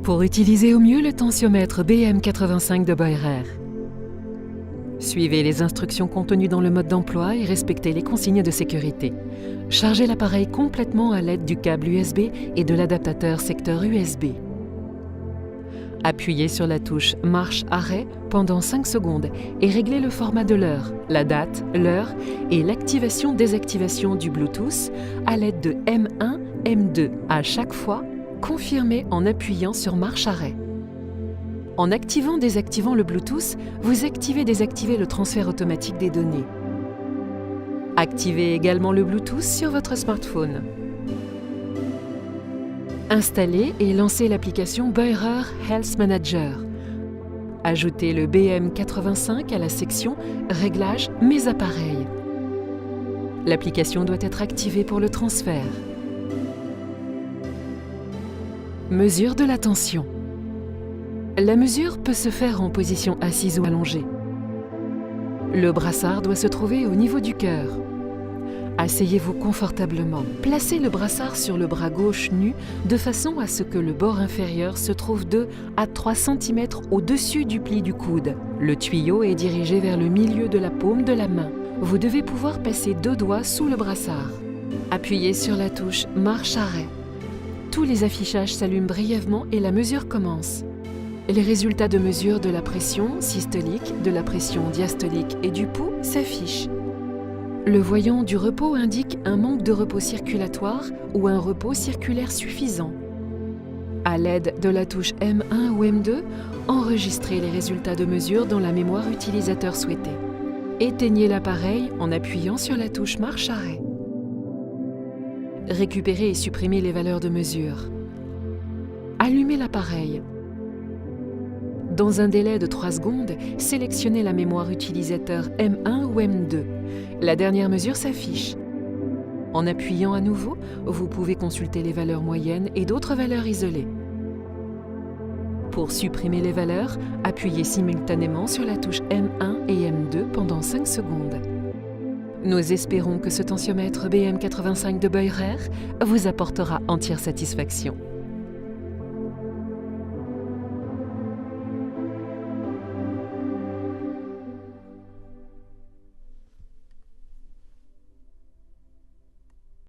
Pour utiliser au mieux le tensiomètre BM85 de Boirer, suivez les instructions contenues dans le mode d'emploi et respectez les consignes de sécurité. Chargez l'appareil complètement à l'aide du câble USB et de l'adaptateur secteur USB. Appuyez sur la touche marche-arrêt pendant 5 secondes et réglez le format de l'heure, la date, l'heure et l'activation-désactivation du Bluetooth à l'aide de M1, M2 à chaque fois. Confirmez en appuyant sur marche-arrêt. En activant-désactivant le Bluetooth, vous activez-désactivez le transfert automatique des données. Activez également le Bluetooth sur votre smartphone. Installez et lancez l'application Boirer Health Manager. Ajoutez le BM85 à la section Réglages Mes appareils. L'application doit être activée pour le transfert. Mesure de la tension. La mesure peut se faire en position assise ou allongée. Le brassard doit se trouver au niveau du cœur. Asseyez-vous confortablement. Placez le brassard sur le bras gauche nu de façon à ce que le bord inférieur se trouve 2 à 3 cm au-dessus du pli du coude. Le tuyau est dirigé vers le milieu de la paume de la main. Vous devez pouvoir passer 2 doigts sous le brassard. Appuyez sur la touche marche-arrêt. Tous les affichages s'allument brièvement et la mesure commence. Les résultats de mesure de la pression systolique, de la pression diastolique et du pouls s'affichent. Le voyant du repos indique un manque de repos circulatoire ou un repos circulaire suffisant. À l'aide de la touche M1 ou M2, enregistrez les résultats de mesure dans la mémoire utilisateur souhaitée. Éteignez l'appareil en appuyant sur la touche marche-arrêt. Récupérez et supprimez les valeurs de mesure. Allumez l'appareil. Dans un délai de 3 secondes, sélectionnez la mémoire utilisateur M1 ou M2. La dernière mesure s'affiche. En appuyant à nouveau, vous pouvez consulter les valeurs moyennes et d'autres valeurs isolées. Pour supprimer les valeurs, appuyez simultanément sur la touche M1 et M2 pendant 5 secondes. Nous espérons que ce tensiomètre BM85 de Boirer vous apportera entière satisfaction.